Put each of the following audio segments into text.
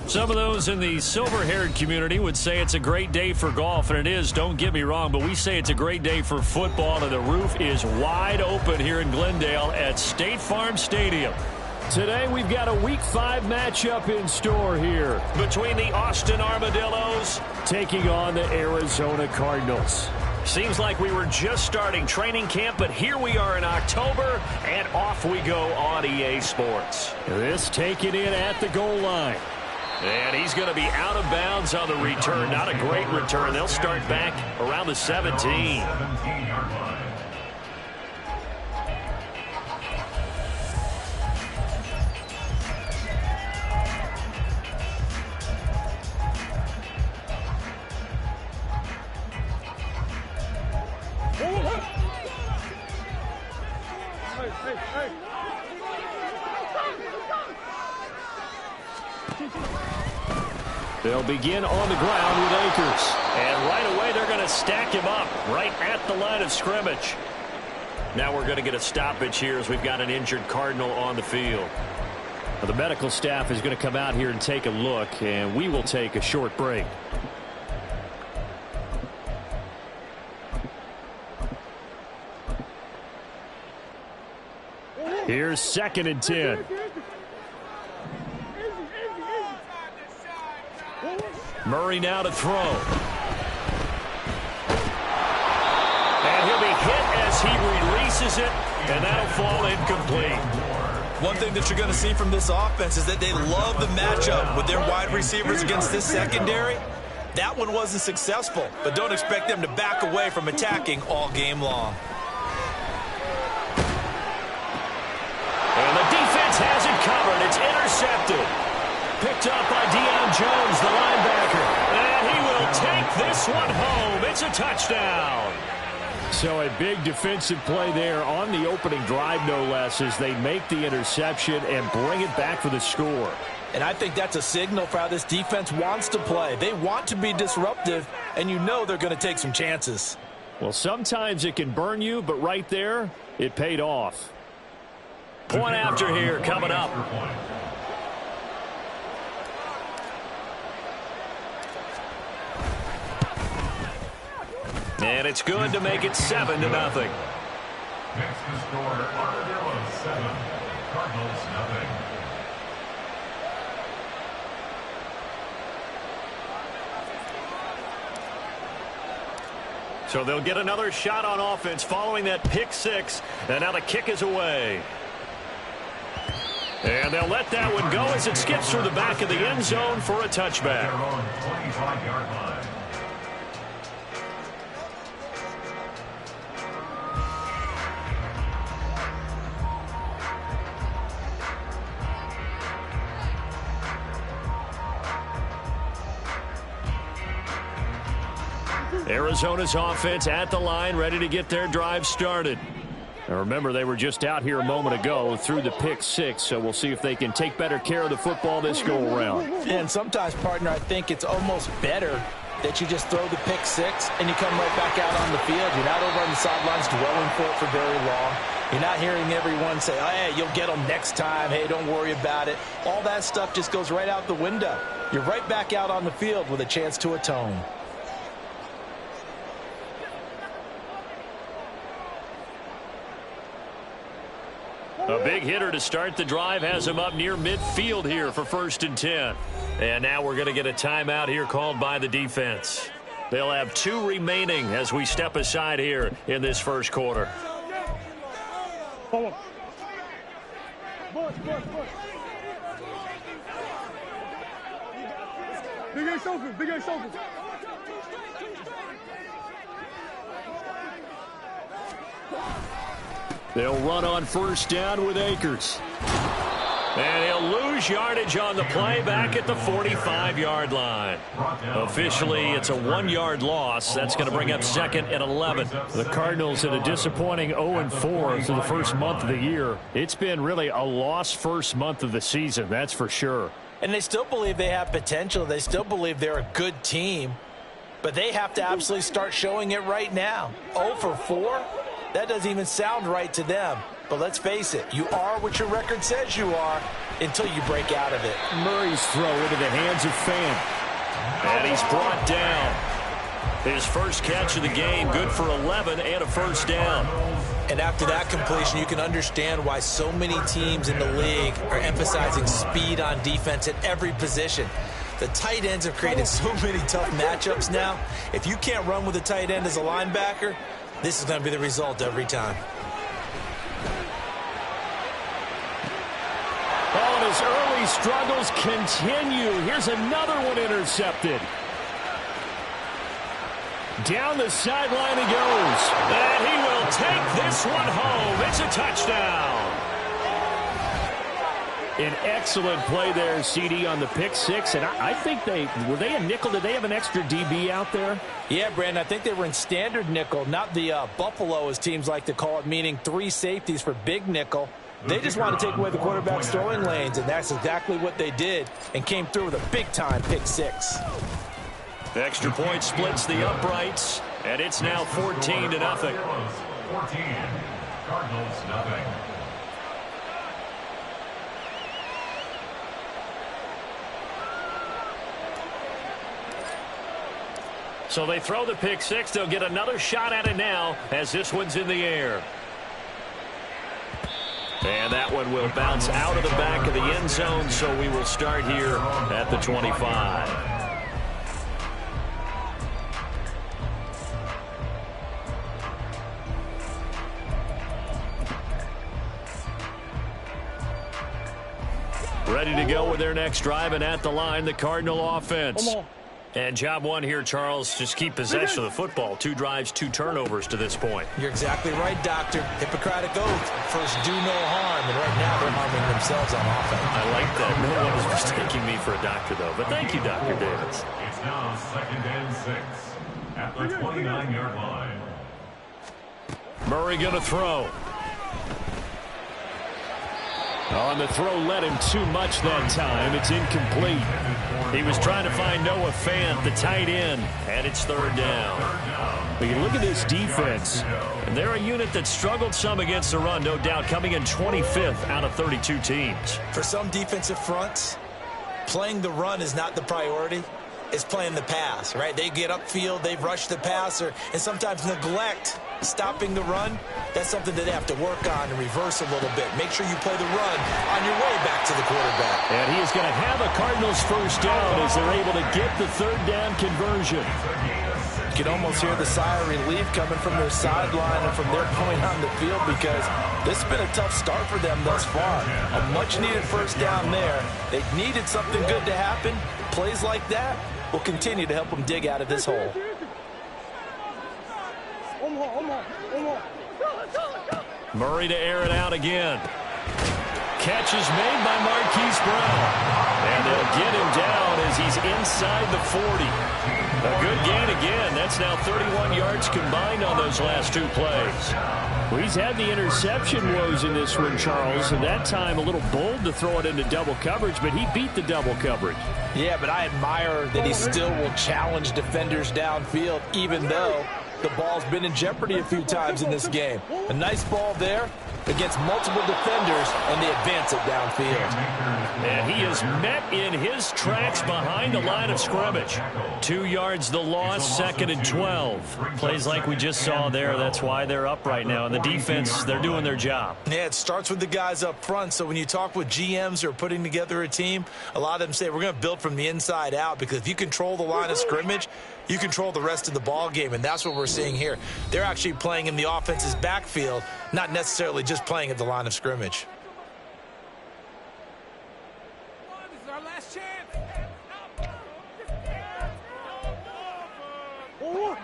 Some of those in the silver-haired community would say it's a great day for golf, and it is, don't get me wrong, but we say it's a great day for football, and the roof is wide open here in Glendale at State Farm Stadium. Today we've got a Week 5 matchup in store here between the Austin Armadillos taking on the Arizona Cardinals. Seems like we were just starting training camp, but here we are in October, and off we go on EA Sports. This taken in at the goal line. And he's going to be out of bounds on the return. Not a great return. They'll start back around the 17. They'll begin on the ground with Akers. And right away they're going to stack him up right at the line of scrimmage. Now we're going to get a stoppage here as we've got an injured Cardinal on the field. Well, the medical staff is going to come out here and take a look, and we will take a short break. Here's 2nd and 10. Murray now to throw. And he'll be hit as he releases it, and that'll fall incomplete. One thing that you're going to see from this offense is that they love the matchup with their wide receivers against this secondary. That one wasn't successful, but don't expect them to back away from attacking all game long. And the defense has it covered. It's intercepted. Picked up by Deion Jones, the linebacker. And he will take this one home. It's a touchdown. So a big defensive play there on the opening drive, no less, as they make the interception and bring it back for the score. And I think that's a signal for how this defense wants to play. They want to be disruptive, and you know they're going to take some chances. Well, sometimes it can burn you, but right there, it paid off. Point after here coming up. And it's good to make it 7-0. Next to score, Armadillos 7, Cardinals nothing. So they'll get another shot on offense following that pick six. And now the kick is away. And they'll let that one go as it skips through the back of the end zone for a touchback. 25-yard line. Arizona's offense at the line, ready to get their drive started. Now remember, they were just out here a moment ago through the pick six, so we'll see if they can take better care of the football this go-around. And sometimes, partner, I think it's almost better that you just throw the pick six and you come right back out on the field. You're not over on the sidelines dwelling for it for very long. You're not hearing everyone say, oh, hey, you'll get them next time. Hey, don't worry about it. All that stuff just goes right out the window. You're right back out on the field with a chance to atone. A big hitter to start the drive has him up near midfield here for 1st and 10. And now we're going to get a timeout here called by the defense. They'll have 2 remaining as we step aside here in this first quarter. Big Ace open. They'll run on 1st down with Akers. And he'll lose yardage on the play back at the 45-yard line. Officially, it's a 1-yard loss. That's going to bring up 2nd and 11. The Cardinals in a disappointing 0-4 through the first month of the year. It's been really a lost first month of the season, that's for sure. And they still believe they have potential. They still believe they're a good team. But they have to absolutely start showing it right now. 0 for 4? That doesn't even sound right to them. But let's face it, you are what your record says you are. until you break out of it. Murray's throw into the hands of Fant. And he's brought down. His first catch of the game, good for 11 and a first down. And after that completion, you can understand why so many teams in the league are emphasizing speed on defense at every position. The tight ends have created so many tough matchups now. If you can't run with a tight end as a linebacker, this is going to be the result every time. Oh, and his early struggles continue. Here's another one intercepted. Down the sideline he goes. And he will take this one home. It's a touchdown. An excellent play there, CD, on the pick six. And I think were they a nickel? Did they have an extra DB out there? Yeah, Brandon, I think they were in standard nickel, not the Buffalo, as teams like to call it, meaning 3 safeties for big nickel. They just want to take away the quarterback's throwing lanes, and that's exactly what they did and came through with a big-time pick six. The extra point splits the uprights, and it's now 14-0. 14, Cardinals nothing. So they throw the pick six. They'll get another shot at it now as this one's in the air. And that one will bounce out of the back of the end zone, so we will start here at the 25. Ready to go with their next drive, and at the line, the Cardinal offense. And job one here, Charles, just keep possession of the football. 2 drives, 2 turnovers to this point. You're exactly right, Doctor. Hippocratic oath. First, do no harm. And right now, they're harming themselves on offense. I like that. No one is mistaking me for a doctor, though. But thank you, Dr. Davis. It's now 2nd and 6 at the 29-yard line. Murray going to throw. Oh, and the throw led him too much that time. It's incomplete. He was trying to find Noah Fant, the tight end, and it's 3rd down. But you look at this defense. And they're a unit that struggled some against the run, no doubt, coming in 25th out of 32 teams. For some defensive fronts, playing the run is not the priority. It's playing the pass, right? They get upfield, they rush the passer, and sometimes neglect stopping the run. That's something that they have to work on and reverse a little bit. Make sure you play the run on your way back to the quarterback. And he is going to have a Cardinals first down as they're able to get the 3rd down conversion. You can almost hear the sigh of relief coming from their sideline and from their point on the field, because this has been a tough start for them thus far. A much-needed first down there. They needed something good to happen. Plays like that will continue to help them dig out of this hole. Murray to air it out again. Catch is made by Marquise Brown. And they'll get him down as he's inside the 40. A good gain again. That's now 31 yards combined on those last 2 plays. Well, he's had the interception woes in this one, Charles, and that time a little bold to throw it into double coverage, but he beat the double coverage. Yeah, but I admire that he still will challenge defenders downfield, even though the ball's been in jeopardy a few times in this game. A nice ball there against multiple defenders, and they advance it downfield. And he is met in his tracks behind the line of scrimmage. 2 yards the loss, 2nd and 12. Plays like we just saw there. That's why they're up right now. And the defense, they're doing their job. Yeah, it starts with the guys up front. So when you talk with GMs who are putting together a team, a lot of them say we're going to build from the inside out, because if you control the line of scrimmage, you control the rest of the ball game, and that's what we're seeing here. They're actually playing in the offense's backfield, not necessarily just playing at the line of scrimmage. This is our last chance. Move.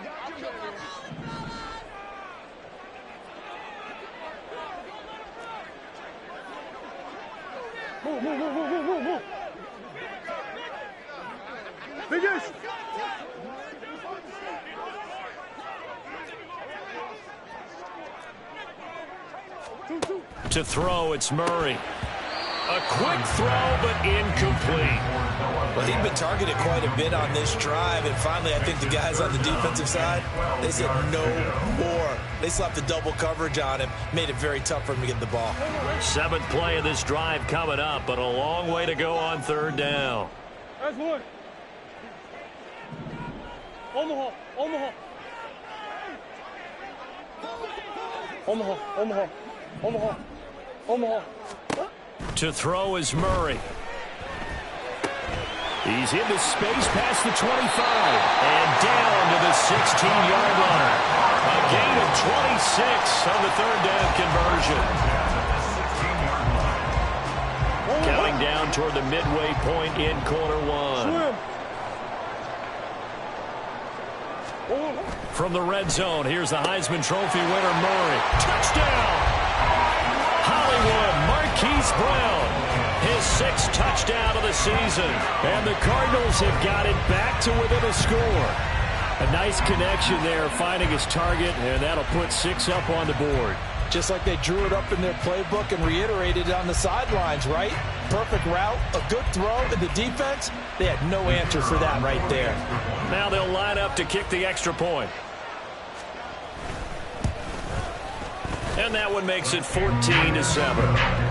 Biggest. To throw, it's Murray. A quick throw, but incomplete. Well, he'd been targeted quite a bit on this drive, and finally I think the guys on the defensive side, they said no more. They slapped the double coverage on him, made it very tough for him to get the ball. 7th play of this drive coming up, but a long way to go on 3rd down. That's one. Omaha, Omaha. Omaha, Omaha, Omaha, Omaha. To throw is Murray. He's into space past the 25. And down to the 16-yard line. A gain of 26 on the 3rd down conversion. Counting down toward the midway point in quarter 1. From the red zone, here's the Heisman Trophy winner, Murray. Touchdown! Hollywood, Marquise Brown. His 6th touchdown of the season. And the Cardinals have got it back to within a score. A nice connection there, finding his target, and that'll put 6 up on the board. Just like they drew it up in their playbook and reiterated it on the sidelines, right? Perfect route, a good throw, and the defense, they had no answer for that right there. Now they'll line up to kick the extra point. And that one makes it 14-7.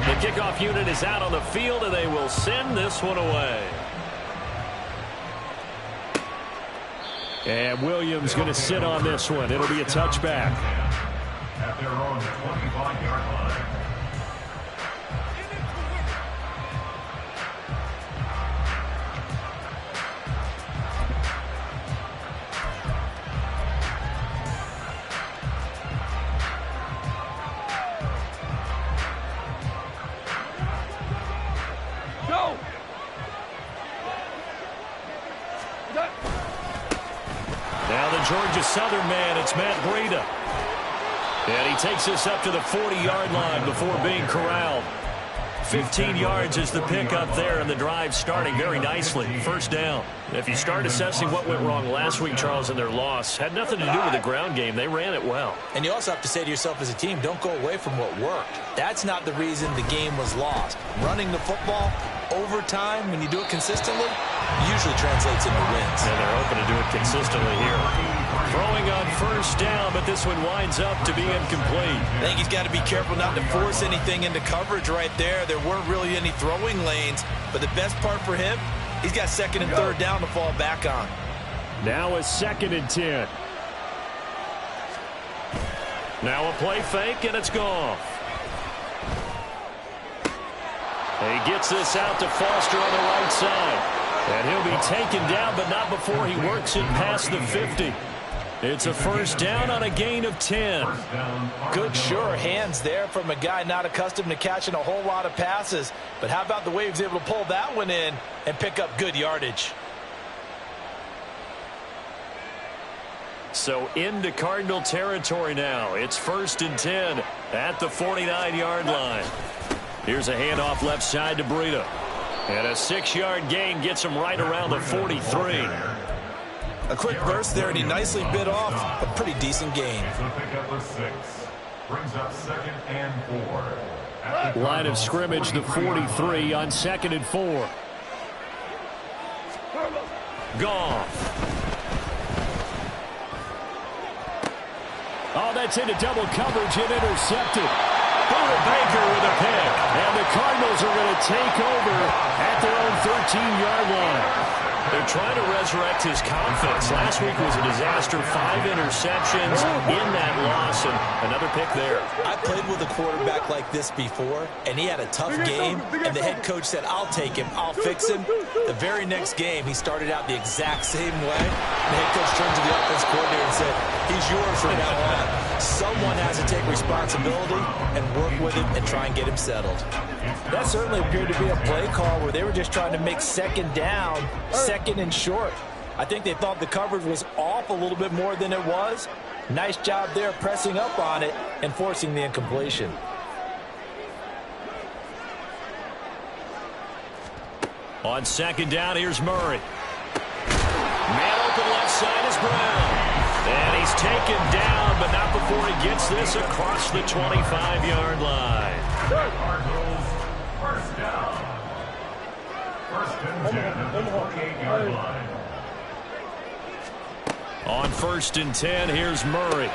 The kickoff unit is out on the field, and they will send this one away. And Williams going to sit on this one. It'll be a touchback. At their own 25-yard line. Now the Georgia Southern man, it's Matt Breida. And he takes this up to the 40-yard line before being corralled. 15 yards is the pickup there, and the drive starting very nicely. 1st down. If you start assessing what went wrong last week, Charles, in their loss, had nothing to do with the ground game. They ran it well. And you also have to say to yourself as a team, don't go away from what worked. That's not the reason the game was lost. Running the football, overtime, when you do it consistently, usually translates into wins. And they're hoping to do it consistently here. Throwing on 1st down, but this one winds up to be incomplete. I think he's got to be careful not to force anything into coverage right there. There weren't really any throwing lanes, but the best part for him, he's got 2nd and 3rd down to fall back on. Now a 2nd and 10. Now a play fake, and it's gone. He gets this out to Foster on the right side. And he'll be taken down, but not before he works it past the 50. It's a 1st down on a gain of 10. Good, sure hands there from a guy not accustomed to catching a whole lot of passes. But how about the way he was able to pull that one in and pick up good yardage? So into Cardinal territory now. It's 1st and 10 at the 49-yard line. Here's a handoff left side to Breida. And a 6-yard gain gets him right around the 43. A quick burst there, and he nicely bit off a pretty decent gain. Brings up 2nd and 4. Line of scrimmage, the 43 on 2nd and 4. Goff. Oh, that's into double coverage and intercepted. Buda Baker with a pick. And the Cardinals are going to take over at their own 13-yard line. They're trying to resurrect his confidence. Last week was a disaster. 5 interceptions in that loss, and another pick there. I played with a quarterback like this before, and he had a tough game, and the head coach said, I'll take him, I'll fix him. The very next game, he started out the exact same way. The head coach turned to the offense coordinator and said, he's yours from now on. Someone has to take responsibility and work with him and try and get him settled. That certainly appeared to be a play call where they were just trying to make 2nd down, 2nd and short. I think they thought the coverage was off a little bit more than it was. Nice job there pressing up on it and forcing the incompletion. On second down, here's Murray. Man open left side is Brown. And he's taken down, but not before he gets this across the 25-yard line. Cardinals, first down. First and 10 at the 28-yard line. On first and 10, here's Murray.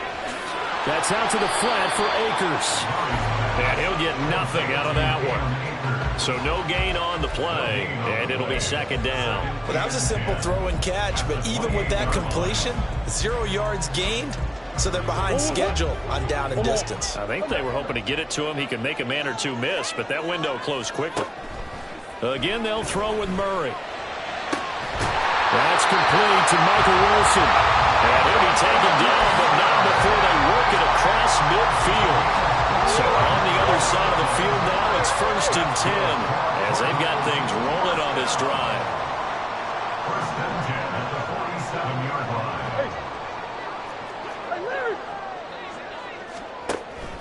That's out to the flat for Akers. And he'll get nothing out of that one. So no gain on the play, and it'll be second down. Well, that was a simple throw and catch, but even with that completion, 0 yards gained, so they're behind schedule on down and distance. I think they were hoping to get it to him. He could make a man or two miss, but that window closed quickly. Again, they'll throw with Murray. That's complete to Michael Wilson. And he'll be taken down, but not before they work it across midfield. So on the other side of the field now, it's first and 10 as they've got things rolling on this drive. First and 10 at the 47-yard line.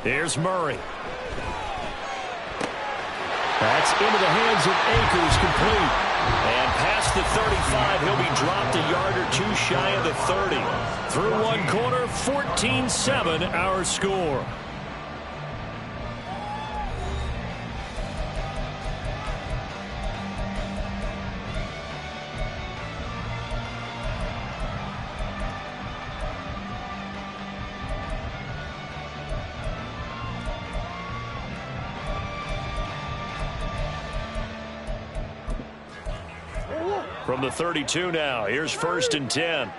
Here's Murray. That's into the hands of Akers, complete. And past the 35, he'll be dropped a yard or two shy of the 30. Through one quarter, 14-7 our score. From the 32 now, here's first and 10.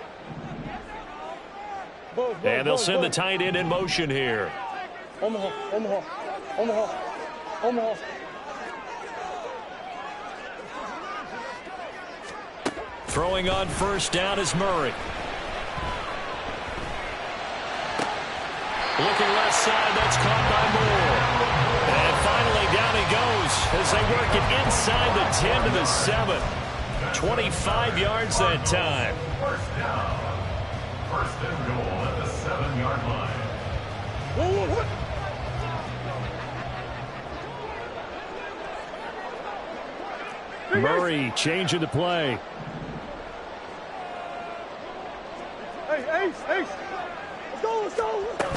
And they'll send the tight end in motion here. Omaha, Omaha, Omaha, Omaha. Throwing on first down is Murray. Looking left side, that's caught by Moore. And finally down he goes as they work it inside the 10 to the 7. 25 yards that time. First down. First and goal at the 7-yard line. Murray changing the play. Hey, Ace, Ace. Let's go, let's go, let's go.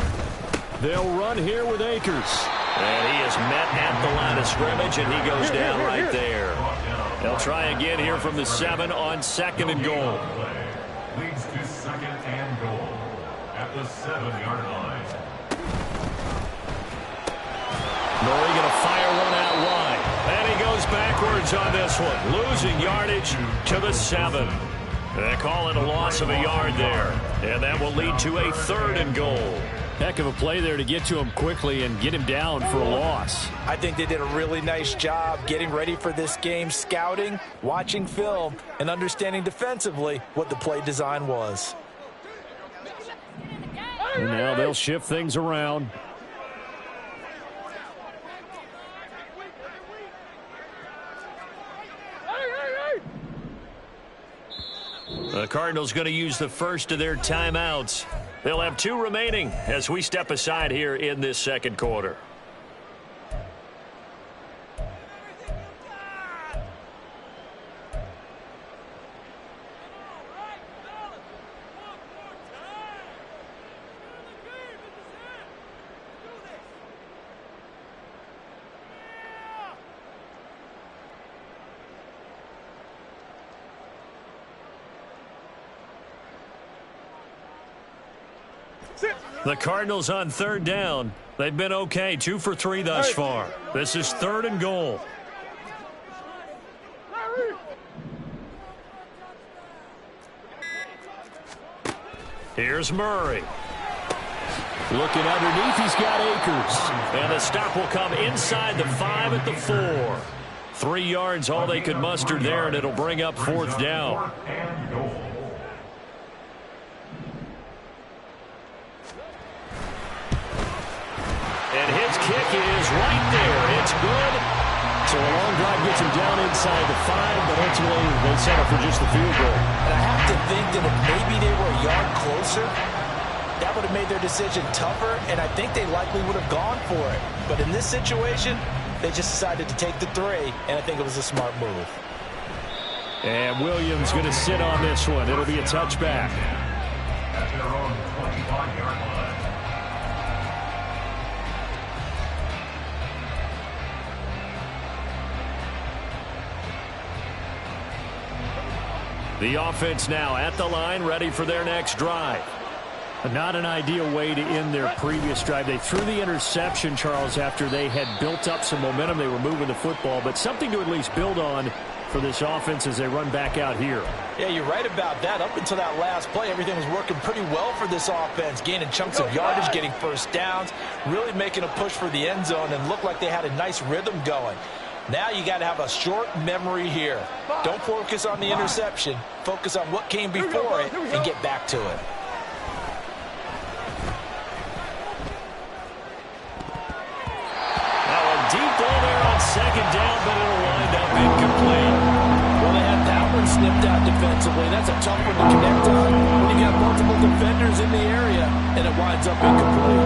They'll run here with Akers. And he is met at the line of scrimmage, and he goes down right there. They'll try again here from the 7 on second and goal. Leads to second and goal at the 7-yard line. Murray going to fire one out wide. And he goes backwards on this one, losing yardage to the 7. They call it a loss of a yard there. And that will lead to a third and goal. Heck of a play there to get to him quickly and get him down for a loss. I think they did a really nice job getting ready for this game, scouting, watching film, and understanding defensively what the play design was. And now they'll shift things around. The Cardinals going to use the first of their timeouts. They'll have 2 remaining as we step aside here in this second quarter. The Cardinals on third down. They've been okay, 2 for 3 thus far. This is third and goal. Here's Murray. Looking underneath, he's got Akers. And the stop will come inside the 5 at the 4. 3 yards all they could muster there, and it'll bring up fourth down. And his kick is right there. It's good. So a long drive gets him down inside the 5, but ultimately they settle for just the field goal. And I have to think that if maybe they were a yard closer, that would have made their decision tougher, and I think they likely would have gone for it. But in this situation, they just decided to take the 3, and I think it was a smart move. And Williams going to sit on this one. It'll be a touchback. At their own 25-yard line. The offense now at the line, ready for their next drive. Not an ideal way to end their previous drive. They threw the interception, Charles, after they had built up some momentum. They were moving the football, but something to at least build on for this offense as they run back out here. Yeah, you're right about that. Up until that last play, everything was working pretty well for this offense, gaining chunks of yardage, getting first downs, really making a push for the end zone, and looked like they had a nice rhythm going. Now you got to have a short memory here. Don't focus on the interception. Focus on what came before it and get back to it. Deep ball there on second down, but it'll wind up incomplete. Well, they had that one snipped out defensively. That's a tough one to connect on when you got multiple defenders in the area, and it winds up incomplete.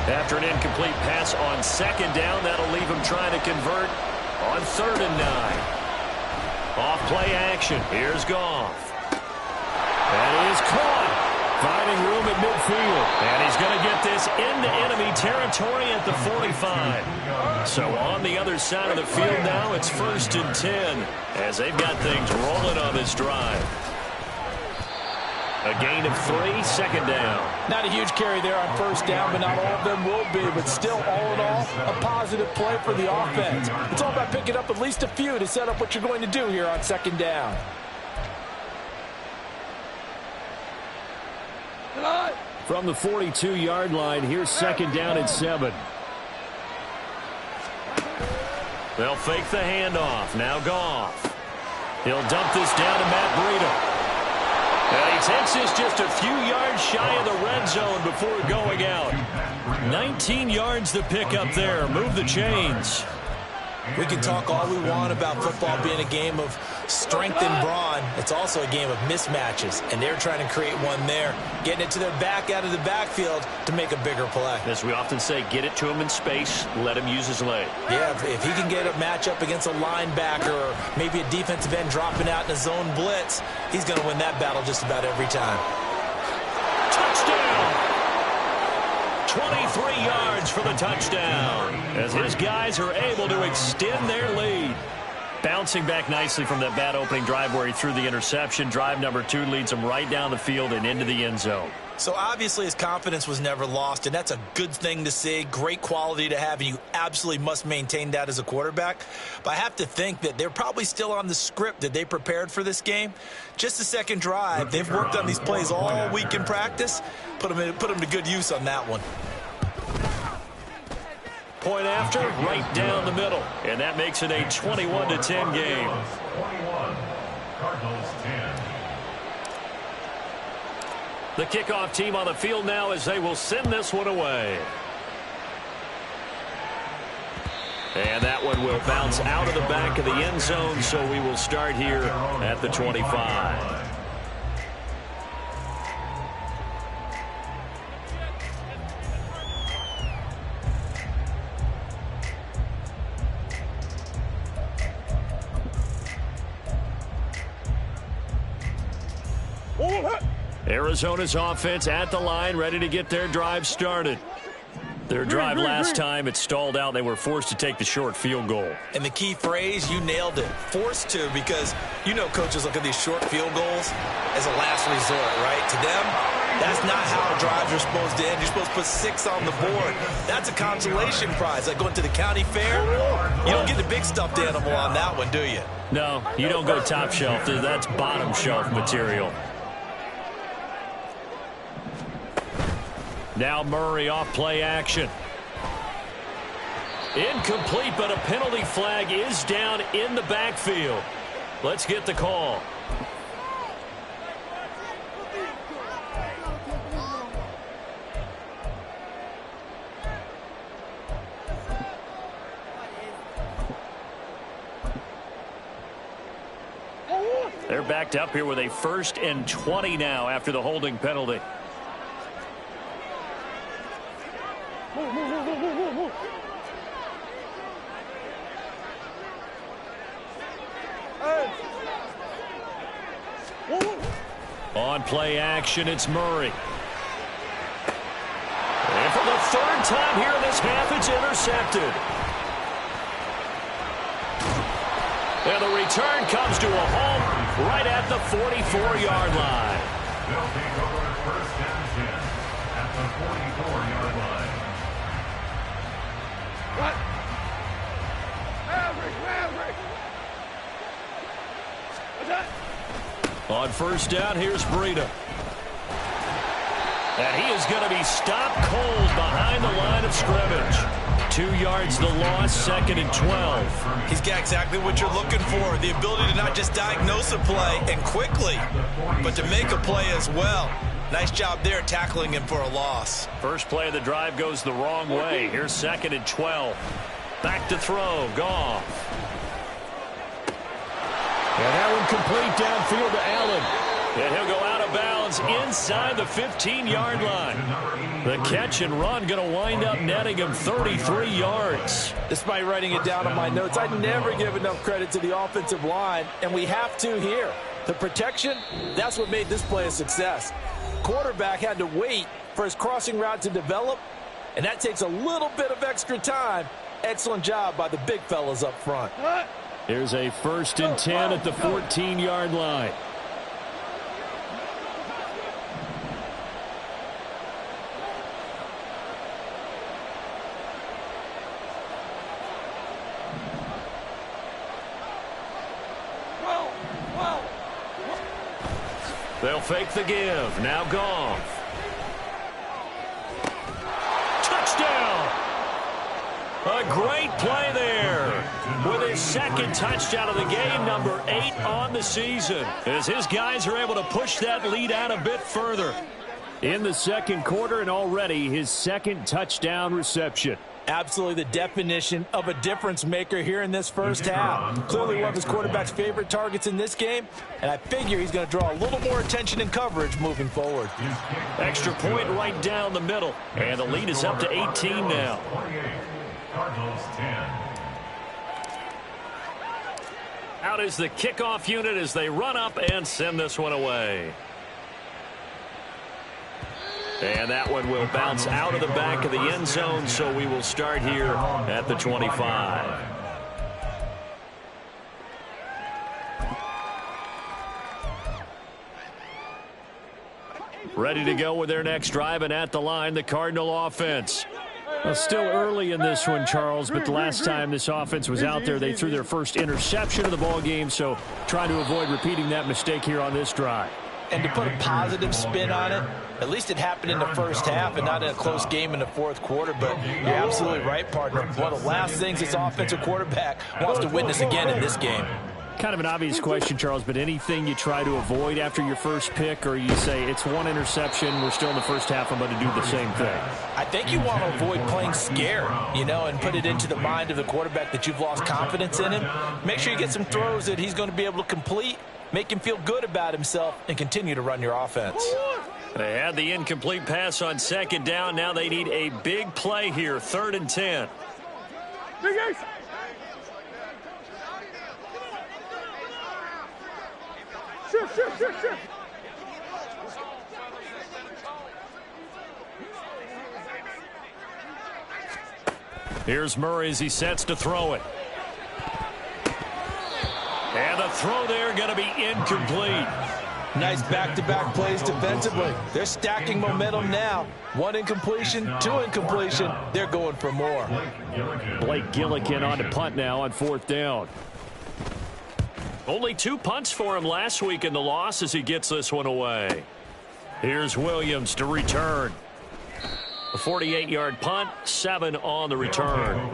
After an incomplete pass on second down, that'll leave him trying to convert on 3rd and 9. Off play action. Here's Goff. That is caught. Finding room at midfield. And he's going to get this into enemy territory at the 45. So on the other side of the field now, it's 1st and 10 as they've got things rolling on this drive. A gain of 3, 2nd down. Not a huge carry there on 1st down, but not all of them will be. But still, all in all, a positive play for the offense. It's all about picking up at least a few to set up what you're going to do here on 2nd down. From the 42-yard line, here's 2nd down and 7. They'll fake the handoff. Now Goff. He'll dump this down to Matt Breida. And he takes this just a few yards shy of the red zone before going out. 19 yards to pick up there. Move the chains. We can talk all we want about football being a game of strength and brawn. It's also a game of mismatches, and they're trying to create one there, getting it to their back out of the backfield to make a bigger play. As we often say, get it to him in space, let him use his leg. Yeah, if he can get a matchup against a linebacker or maybe a defensive end dropping out in a zone blitz, he's going to win that battle just about every time. Touchdown! 23 yards for the touchdown as his guys are able to extend their lead. Bouncing back nicely from that bad opening drive where he threw the interception. Drive number 2 leads him right down the field and into the end zone. So obviously his confidence was never lost, and that's a good thing to see. Great quality to have, and you absolutely must maintain that as a quarterback. But I have to think that they're probably still on the script that they prepared for this game. Just the second drive, they've worked on these plays all week in practice. Put them to good use on that one. Point after, right down the middle. And that makes it a 21-10 game. 21, Cardinals 10. The kickoff team on the field now as they will send this one away. And that one will bounce out of the back of the end zone, so we will start here at the 25. Arizona's offense at the line, ready to get their drive started. Their drive last time, it stalled out. They were forced to take the short field goal. And the key phrase, you nailed it. Forced to, because you know coaches look at these short field goals as a last resort, right? To them, that's not how drives are supposed to end. You're supposed to put 6 on the board. That's a consolation prize. Like going to the county fair, you don't get the big stuffed animal on that one, do you? No, you don't go top shelf. That's bottom shelf material. Now Murray off play action. Incomplete, but a penalty flag is down in the backfield. Let's get the call. They're backed up here with a 1st and 20 now after the holding penalty. Move. Hey. On play action, it's Murray. And for the 3rd time here in this half, it's intercepted. And the return comes to a halt right at the 44-yard line. They'll take over 1st and 10 at the 44-yard line. What? Maverick. What's that? On 1st down, here's Breida. And he is going to be stopped cold behind the line of scrimmage. 2 yards the loss, 2nd and 12. He's got exactly what you're looking for, the ability to not just diagnose a play and quickly, but to make a play as well. Nice job there tackling him for a loss. First play of the drive goes the wrong way. Here's 2nd and 12. Back to throw, Goff. And that one complete downfield to Allen. And he'll go out of bounds inside the 15-yard line. The catch and run going to wind up netting him 33 yards. Despite writing it down on my notes, I never give enough credit to the offensive line, and we have to here. The protection, that's what made this play a success. Quarterback had to wait for his crossing route to develop, and that takes a little bit of extra time. Excellent job by the big fellas up front. Here's a 1st and 10 at the 14-yard line. They'll fake the give. Now Goff. Touchdown! A great play there. With his 2nd touchdown of the game, number 8 on the season. As his guys are able to push that lead out a bit further. In the 2nd quarter, and already his 2nd touchdown reception. Absolutely the definition of a difference maker here in this 1st half. Clearly one of his quarterback's favorite targets in this game, and I figure he's going to draw a little more attention and coverage moving forward. Extra point right down the middle, and the lead is up to 18 now. Cardinals 10. Out is the kickoff unit as they run up and send this one away. And that one will bounce out of the back of the end zone, so we will start here at the 25. Ready to go with their next drive, and at the line, the Cardinal offense. Well, still early in this one, Charles, but the last time this offense was out there, they threw their first interception of the ball game, so trying to avoid repeating that mistake here on this drive. And to put a positive spin on it, at least it happened in the 1st half and not in a close game in the 4th quarter. But you're absolutely right, partner. One of the last things this offensive quarterback wants to witness again in this game. Kind of an obvious question, Charles, but anything you try to avoid after your first pick, or you say it's one interception, we're still in the 1st half, I'm going to do the same thing? I think you want to avoid playing scared, and put it into the mind of the quarterback that you've lost confidence in him. Make sure you get some throws that he's going to be able to complete, make him feel good about himself, and continue to run your offense. They had the incomplete pass on 2nd down. Now they need a big play here, 3rd and 10. Big Ace. Shift. Here's Murray as he sets to throw it. And the throw there going to be incomplete. Nice back-to-back plays defensively. They're stacking momentum now. 1 incompletion, 2 incompletion. They're going for more. Blake Gillikin on to punt now on 4th down. Only 2 punts for him last week in the loss as he gets this one away. Here's Williams to return. A 48-yard punt, 7 on the return.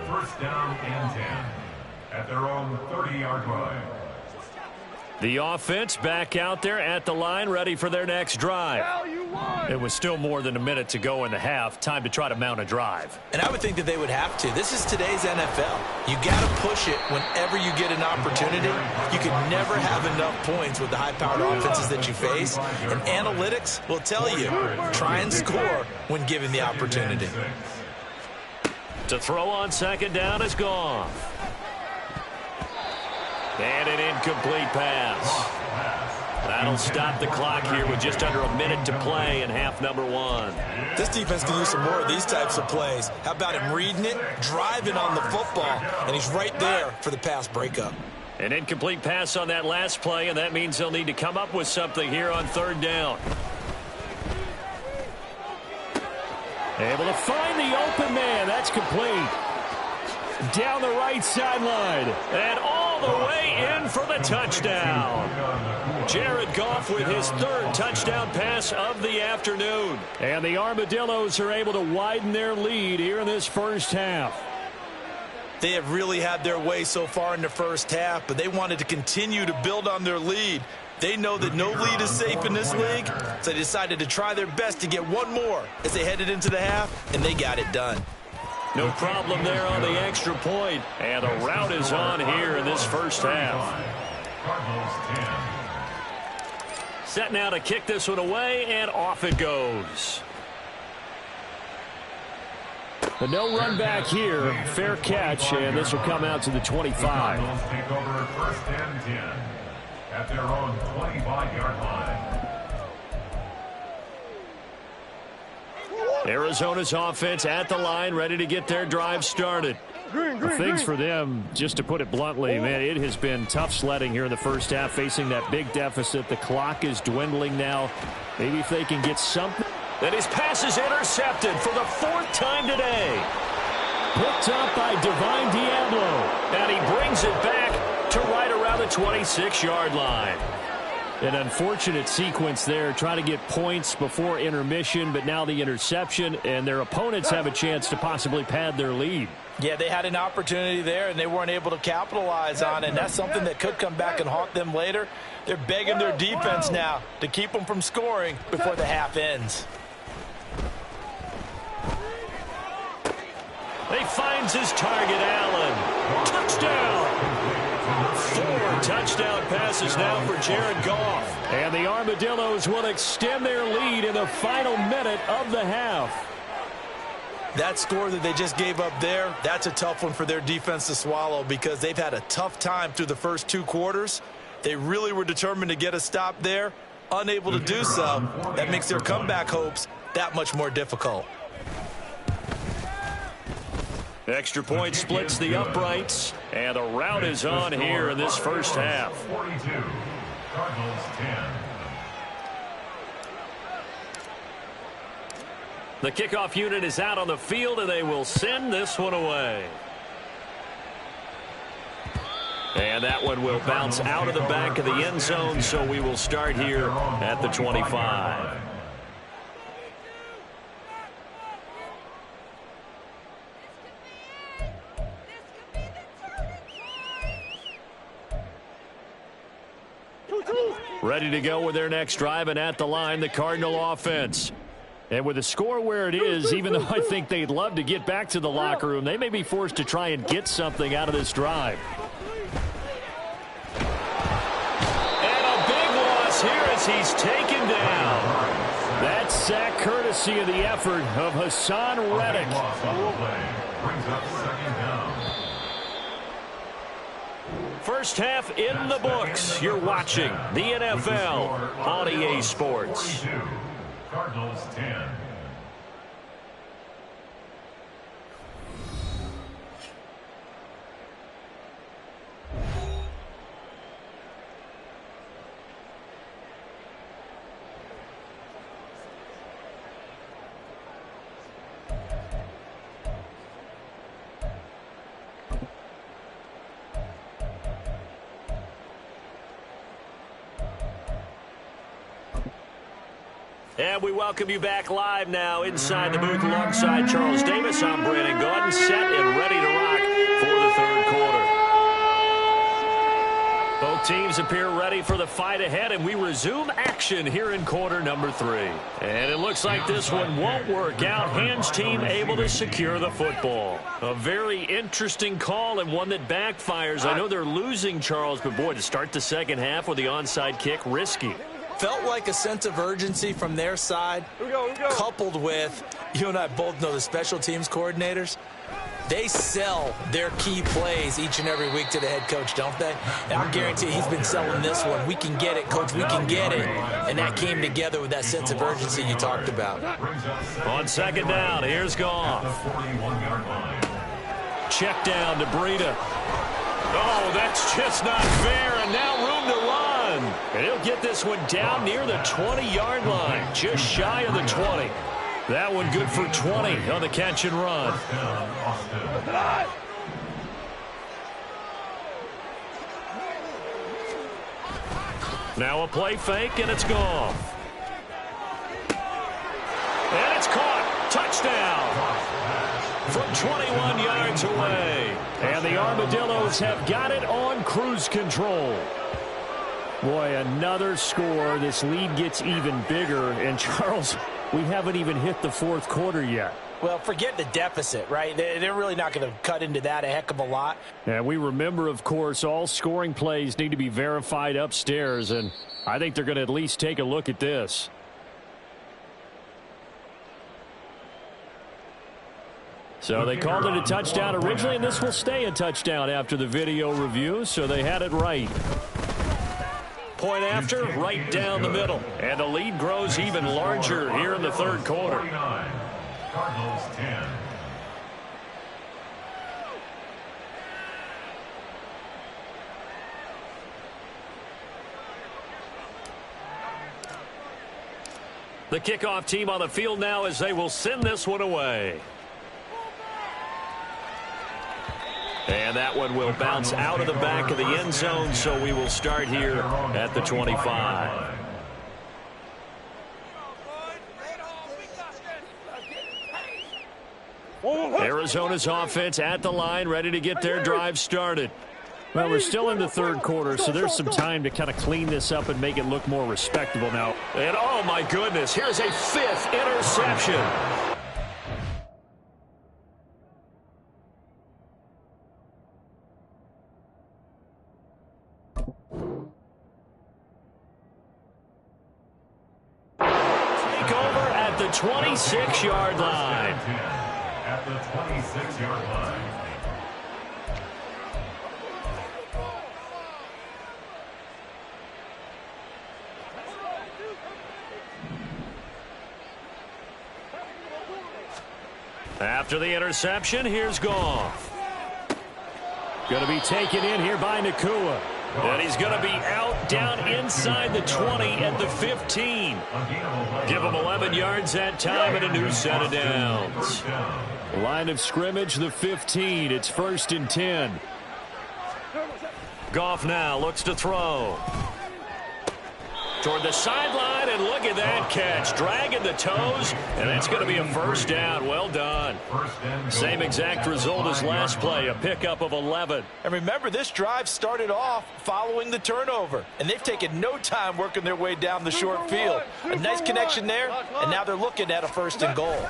1st down and 10 at their own 30-yard line. The offense back out there at the line, ready for their next drive. It was still more than a minute to go in the half. Time to try to mount a drive. And I would think that they would have to. This is today's NFL. You got to push it whenever you get an opportunity. You can never have enough points with the high-powered offenses that you face. And analytics will tell you, try and score when given the opportunity. To throw on second down is gone. And an incomplete pass. That'll stop the clock here with just under a minute to play in half number one. This defense can use some more of these types of plays. How about him reading it, driving on the football, and he's right there for the pass breakup. An incomplete pass on that last play, and that means they'll need to come up with something here on third down. Able to find the open man. That's complete. Down the right sideline. And all the way in for the touchdown. Jared Goff with his third touchdown pass of the afternoon. And the Armadillos are able to widen their lead here in this first half. They have really had their way so far in the first half, but they wanted to continue to build on their lead. They know that no lead is safe in this league, so they decided to try their best to get one more as they headed into the half, and they got it done. No problem there on the extra point. And the route is on here in this first half. Set now to kick this one away, and off it goes. The no run back here. Fair catch, and this will come out to the 25. Take over first and 10 at their own 25-yard line. Arizona's offense at the line, ready to get their drive started. Things for them, just to put it bluntly, man, it has been tough sledding here in the first half, facing that big deficit. The clock is dwindling now. Maybe if they can get something. And his pass is intercepted for the fourth time today. Picked up by Divine Diablo. And he brings it back to right around the 26-yard line. An unfortunate sequence there, trying to get points before intermission, but now the interception, and their opponents have a chance to possibly pad their lead. Yeah, they had an opportunity there, and they weren't able to capitalize on it, and that's something that could come back and haunt them later. They're begging their defense now to keep them from scoring before the half ends. He finds his target, Allen. Touchdown! 4 touchdown passes now for Jared Goff. And the Armadillos will extend their lead in the final minute of the half. That score that they just gave up there, that's a tough one for their defense to swallow because they've had a tough time through the first 2 quarters. They really were determined to get a stop there, unable to do so. That makes their comeback hopes that much more difficult. Extra point splits the uprights, and the route is on here in this first half. 42, Cardinals 10. The kickoff unit is out on the field, and they will send this one away. And that one will bounce out of the back of the end zone, so we will start here at the 25. Ready to go with their next drive, and at the line, the Cardinal offense. And with the score where it is, even though I think they'd love to get back to the locker room, they may be forced to try and get something out of this drive. And a big loss here as he's taken down. That sack courtesy of the effort of Hassan Reddick. Brings up second down. First half in the books. You're watching the NFL on EA Sports. 42, Cardinals 10. And we welcome you back live now inside the booth alongside Charles Davis. I'm Brandon Gaudin, set and ready to rock for the third quarter. Both teams appear ready ready for the fight ahead, and we resume action here in quarter number 3. And it looks like this one won't work out. Hans team able to secure the football. A very interesting call and one that backfires. I know they're losing, Charles, but boy, to start the second half with the onside kick, risky. Felt like a sense of urgency from their side, coupled with, you and I both know the special teams coordinators. They sell their key plays each and every week to the head coach, don't they? And I guarantee he's been selling this one. We can get it, coach. We can get it. And that came together with that sense of urgency you talked about. On second down, here's Goff. Check down to Breida. Oh, that's just not fair. And now room to run. And he'll get this one down near the 20-yard line, just shy of the 20. That one good for 20 on the catch and run. Now a play fake, and it's gone. And it's caught. Touchdown. From 21 yards away. And the Armadillos have got it on cruise control. Boy, another score. This lead gets even bigger. And, Charles, we haven't even hit the fourth quarter yet. Well, forget the deficit, right? They're really not going to cut into that a heck of a lot. And we remember, of course, all scoring plays need to be verified upstairs. And I think they're going to at least take a look at this. So they called it a touchdown originally, and this will stay a touchdown after the video review, so they had it right. Point after, right down the middle. And the lead grows even larger here in the third quarter. Cardinals 10. The kickoff team on the field now as they will send this one away. And that one will bounce out of the back of the end zone, so we will start here at the 25. Arizona's offense at the line, ready to get their drive started. Well, we're still in the third quarter, so there's some time to kind of clean this up and make it look more respectable now. And oh my goodness, here's a fifth interception. Take over at the 26-yard line. At the 26-yard line. After the interception, here's Goff. Going to be taken in here by Nacua. And he's going to be out down inside the 20 at the 15. Give him 11 yards that time and a new set of downs. Line of scrimmage, the 15. It's 1st and 10. Goff now looks to throw. Toward the sideline, and look at that catch. Dragging the toes, and that's going to be a first down. Well done. Same exact result as last play, a pickup of 11. And remember, this drive started off following the turnover, and they've taken no time working their way down the short field. A nice connection there, and now they're looking at a 1st and goal.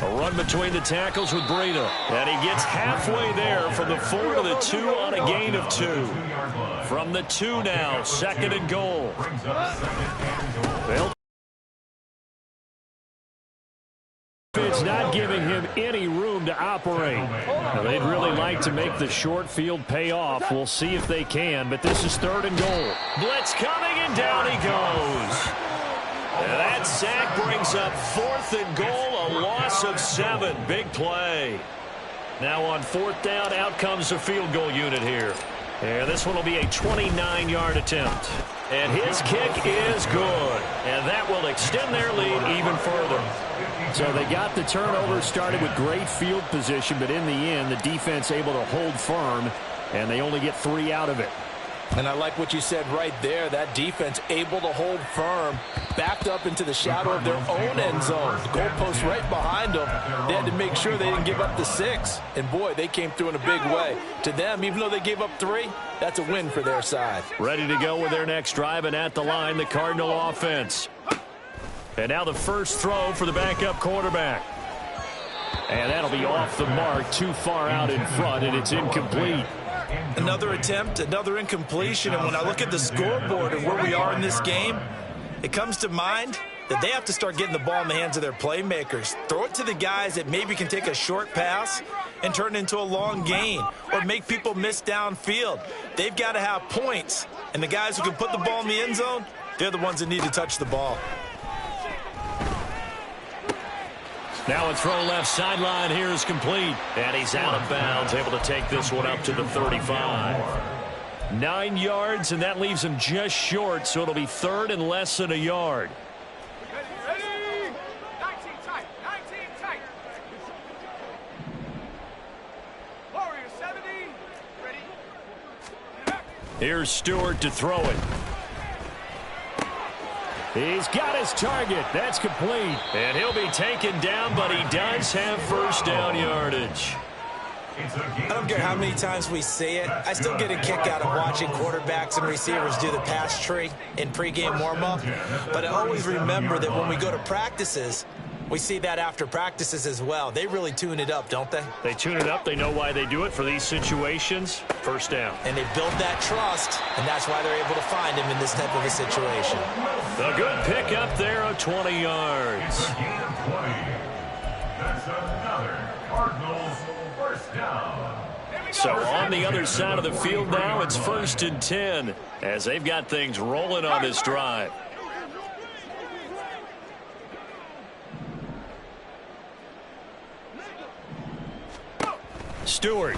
A run between the tackles with Breida. And he gets halfway there from the 4 to the 2 on a gain of 2. From the 2 now, 2nd and goal. It's not giving him any room to operate. Now, they'd really like to make the short field pay off. We'll see if they can, but this is 3rd and goal. Blitz coming, and down he goes. And that sack brings up 4th and goal, a loss of 7. Big play. Now on 4th down, out comes the field goal unit here. And this one will be a 29-yard attempt. And his kick is good. And that will extend their lead even further. So they got the turnover started with great field position, but in the end, the defense able to hold firm, and they only get 3 out of it. And I like what you said right there. That defense able to hold firm, backed up into the shadow of their own end zone. The goalpost right behind them. They had to make sure they didn't give up the 6. And, boy, they came through in a big way. To them, even though they gave up 3, that's a win for their side. Ready to go with their next drive, and at the line, the Cardinal offense. And now the first throw for the backup quarterback. And that'll be off the mark, too far out in front, and it's incomplete. Another attempt, another incompletion, and when I look at the scoreboard and where we are in this game, it comes to mind that they have to start getting the ball in the hands of their playmakers. Throw it to the guys that maybe can take a short pass and turn it into a long gain or make people miss downfield. They've got to have points, and the guys who can put the ball in the end zone, they're the ones that need to touch the ball. Now a throw left sideline here is complete. And he's out of bounds, able to take this one up to the 35. 9 yards, and that leaves him just short, so it'll be third and less than a yard. Ready? 19 tight. 19 tight. Warrior 70. Ready? Here's Stewart to throw it. He's got his target. That's complete. And he'll be taken down, but he does have first down yardage. I don't care how many times we see it. I still get a kick out of watching quarterbacks and receivers do the pass tree in pregame warm-up. But I always remember that when we go to practices, we see that after practices as well. They really tune it up, don't they? They tune it up. They know why they do it for these situations. First down. And they build that trust, and that's why they're able to find him in this type of a situation. A good pick up there of 20 yards. That's another Cardinals first down. So on the other side of the field now, it's 1st and 10 as they've got things rolling on this drive. Stewart.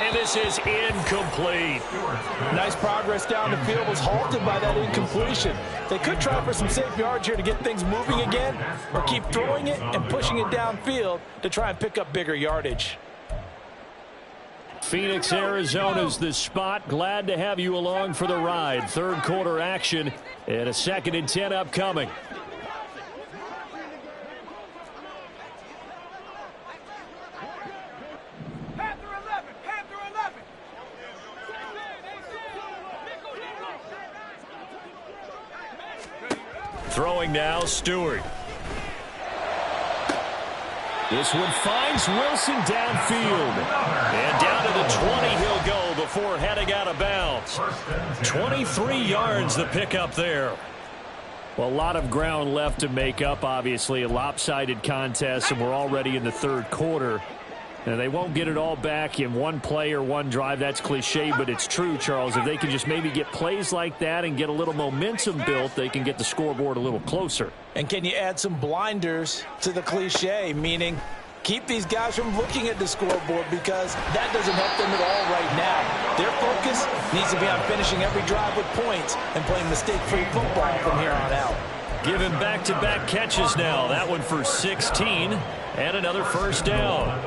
And this is incomplete. Nice progress down the field, was halted by that incompletion. They could try for some safe yards here to get things moving again, or keep throwing it and pushing it downfield to try and pick up bigger yardage. Phoenix, Arizona's the spot. Glad to have you along for the ride. Third quarter action and a 2nd and 10 upcoming. Throwing now, Stewart. This one finds Wilson downfield. And down to the 20 he'll go before heading out of bounds. 23 yards the pickup there. Well, a lot of ground left to make up, obviously. A lopsided contest, and we're already in the third quarter. And they won't get it all back in one play or one drive. That's cliche, but it's true, Charles. If they can just maybe get plays like that and get a little momentum built, they can get the scoreboard a little closer. And can you add some blinders to the cliche, meaning keep these guys from looking at the scoreboard, because that doesn't help them at all right now. Their focus needs to be on finishing every drive with points and playing mistake-free football from here on out. Give him back-to-back catches now. That one for 16 and another first down.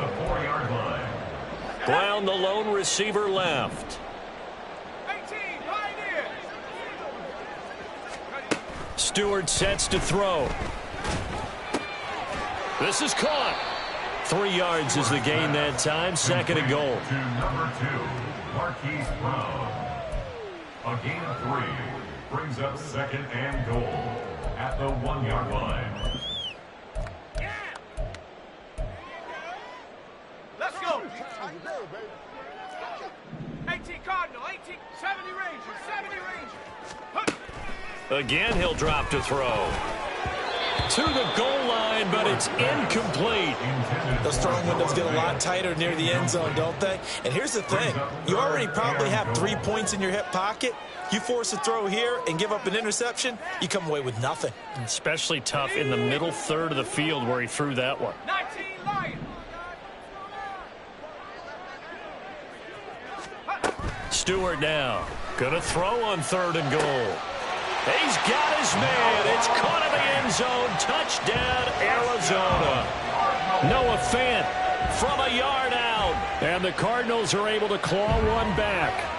Brown, the lone receiver, left. 18, right in. Stewart sets to throw. This is caught. 3 yards is the gain that time. 2nd and goal. To number 2, Marquise Brown. A gain of 3 brings up 2nd and goal at the 1-yard line. Let's go. 18 Cardinal, 18, 70 Rangers, 70 Rangers. Again, he'll drop to throw. To the goal line, but it's incomplete. Those throwing windows get a lot tighter near the end zone, don't they? And here's the thing. You already probably have 3 points in your hip pocket. You force a throw here and give up an interception, you come away with nothing. Especially tough in the middle third of the field where he threw that one. 19 Lions. Stewart now. Gonna throw on 3rd and goal. He's got his man. It's caught in the end zone. Touchdown, Arizona. Noah Fant from a yard out. And the Cardinals are able to claw one back.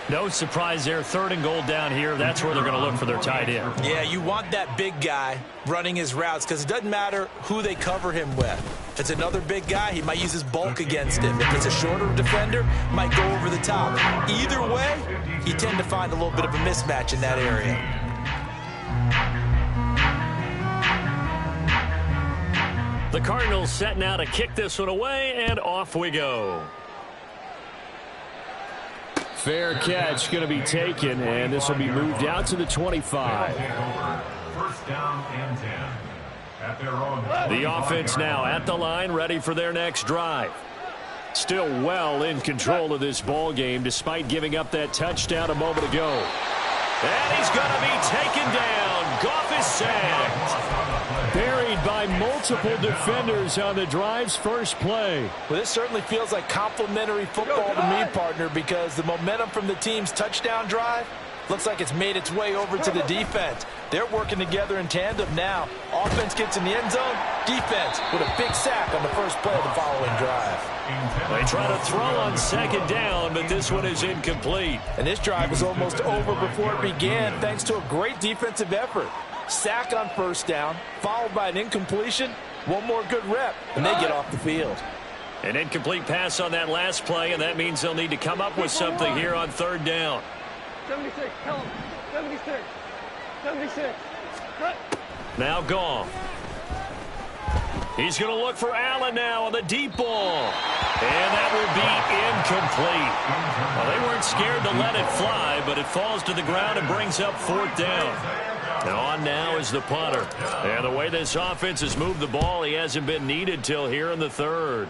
No surprise there. 3rd and goal down here. That's where they're going to look for their tight end. Yeah, you want that big guy running his routes because it doesn't matter who they cover him with. If it's another big guy, he might use his bulk against him. If it's a shorter defender, might go over the top. Either way, you tend to find a little bit of a mismatch in that area. The Cardinals set now to kick this one away, and off we go. Fair catch going to be taken, and this will be moved out to the 25. 1st down and 10. At their own. The offense now at the line, ready for their next drive. Still well in control of this ball game, despite giving up that touchdown a moment ago. And he's going to be taken down. Goff is sacked. Buried by multiple defenders on the drive's first play. Well, this certainly feels like complimentary football to me, partner, because the momentum from the team's touchdown drive looks like it's made its way over to the defense. They're working together in tandem now. Offense gets in the end zone. Defense with a big sack on the first play of the following drive. They try to throw on 2nd down, but this one is incomplete. And this drive was almost over before it began thanks to a great defensive effort. Sack on 1st down, followed by an incompletion. One more good rep, and they get off the field. An incomplete pass on that last play, and that means they'll need to come up with something here on 3rd down. 76, tell him. 76. 76. Cut. Now Goff. He's going to look for Allen now on the deep ball. And that will be incomplete. Well, they weren't scared to let it fly, but it falls to the ground and brings up 4th down. And on now is the punter. And the way this offense has moved the ball, he hasn't been needed till here in the 3rd.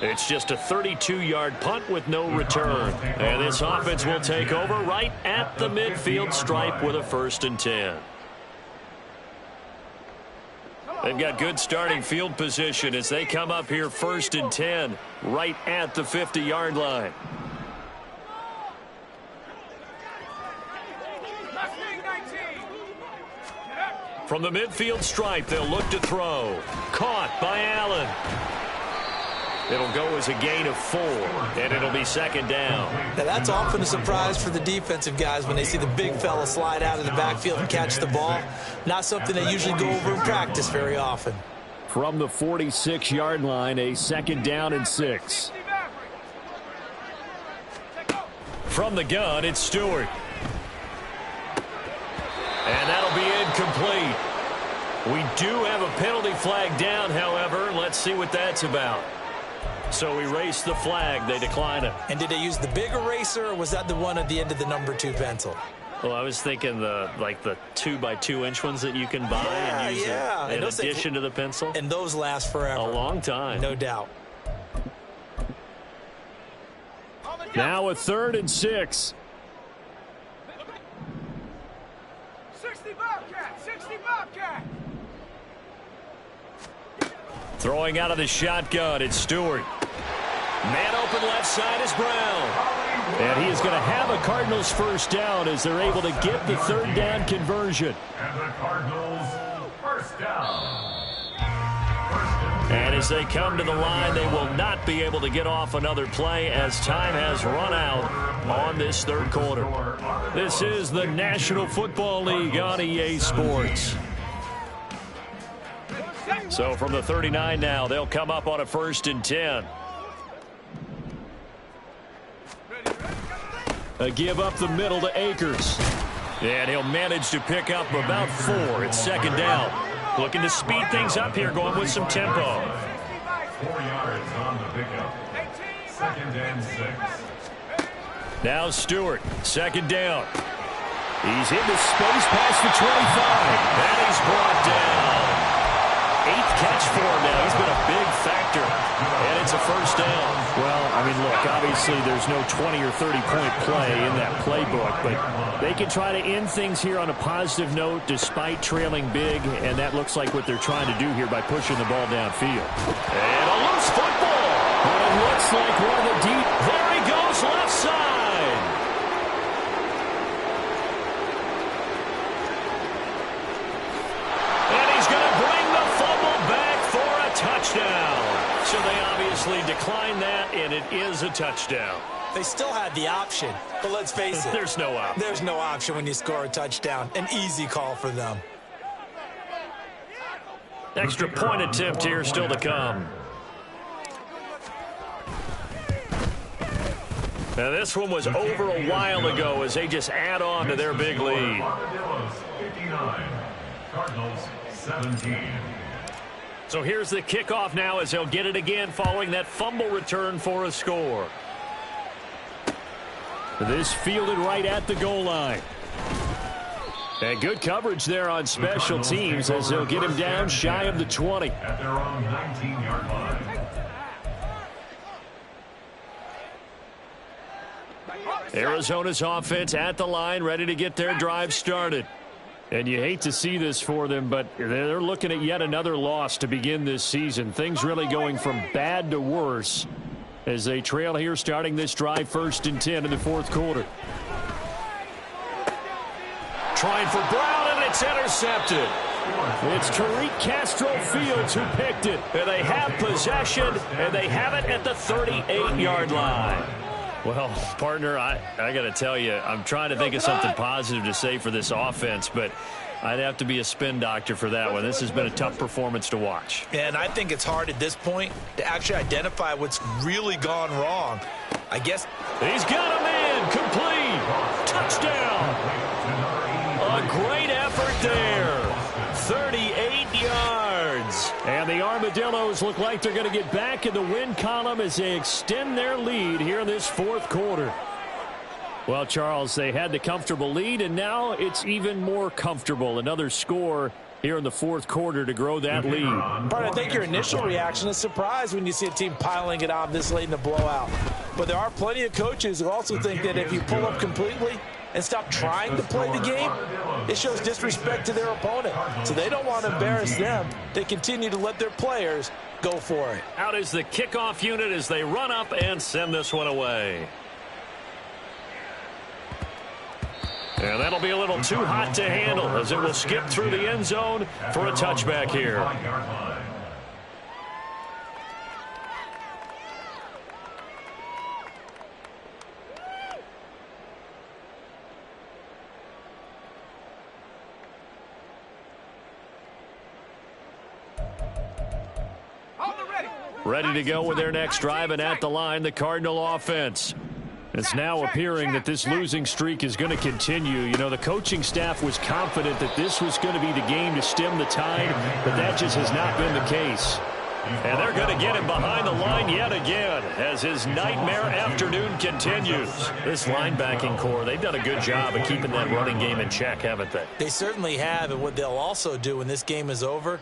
It's just a 32-yard punt with no return. And this offense will take over right at the midfield stripe with a 1st and 10. They've got good starting field position as they come up here 1st and 10 right at the 50-yard line. From the midfield stripe, they'll look to throw. Caught by Allen. It'll go as a gain of 4, and it'll be 2nd down. Now, that's often a surprise for the defensive guys when they see the big fella slide out of the backfield and catch the ball. Not something they usually go over in practice very often. From the 46-yard line, a 2nd down and 6. From the gun, it's Stewart. And that'll be incomplete. We do have a penalty flag down, however. Let's see what that's about. So erase the flag. They decline it. And did they use the big eraser, or was that the one at the end of the number 2 pencil? Well, I was thinking the 2x2-inch ones that you can buy and use in addition to the pencil. And those last forever. A long time. No doubt. Now a 3rd and 6. 60 Bobcat. 60 Bobcat. Throwing out of the shotgun, it's Stewart. Man open left side is Brown. And he is going to have a Cardinals 1st down as they're able to get the 3rd down conversion. And the Cardinals 1st down. And as they come to the line, they will not be able to get off another play as time has run out on this 3rd quarter. This is the National Football League on EA Sports. So from the 39 now, they'll come up on a 1st and 10. A give up the middle to Akers. And he'll manage to pick up about 4. It's 2nd down. Looking to speed things up here, going with some tempo. 4 yards on the pickup. 2nd and 6. Now Stewart, 2nd down. He's into space past the 25. And he's brought down. 8th catch for him now. He's been a big factor. And it's a 1st down. Well, I mean, look, obviously there's no 20 or 30-point play in that playbook, but they can try to end things here on a positive note despite trailing big, and that looks like what they're trying to do here by pushing the ball downfield. And a loose football. But it looks like one of the deep. There he goes, left side. And he's going to bring the wisely declined that, and it is a touchdown. They still had the option, but let's face it. There's no option. There's no option when you score a touchdown. An easy call for them. Extra point attempt here still to come. Now this one was over a while ago as they just add on to their big lead. Armadillos 59, Cardinals 17. So here's the kickoff now as they'll get it again following that fumble return for a score. This fielded right at the goal line. And good coverage there on special teams as they'll get him down shy of the 20. At their own 19-yard line. Arizona's offense at the line, ready to get their drive started. And you hate to see this for them, but they're looking at yet another loss to begin this season. Things really going from bad to worse as they trail here starting this drive 1st and 10 in the 4th quarter. Trying for Brown, and it's intercepted. It's Tariq Castro-Fields who picked it. And they have possession, and they have it at the 38-yard line. Well, partner, I got to tell you, I'm trying to think of something positive to say for this offense, but I'd have to be a spin doctor for that one. This has been a tough performance to watch. And I think it's hard at this point to actually identify what's really gone wrong. I guess he's got a man complete. Touchdown. A great effort there. 38 yards. And the Armadillos look like they're going to get back in the win column as they extend their lead here in this 4th quarter. Well, Charles, they had the comfortable lead, and now it's even more comfortable. Another score here in the 4th quarter to grow that lead. Bart, I think your initial reaction is surprise when you see a team piling it on this late in the blowout. But there are plenty of coaches who also think that if you pull up completely and stop trying to play the game, it shows disrespect to their opponent. So they don't want to embarrass them. They continue to let their players go for it. Out is the kickoff unit as they run up and send this one away. And that'll be a little too hot to handle as it will skip through the end zone for a touchback here. Ready to go with their next drive, and at the line, the Cardinal offense. It's now appearing that this losing streak is going to continue. You know, the coaching staff was confident that this was going to be the game to stem the tide, but that just has not been the case. And they're going to get him behind the line yet again as his nightmare afternoon continues. This linebacking core, they've done a good job of keeping that running game in check, haven't they? They certainly have, and what they'll also do when this game is over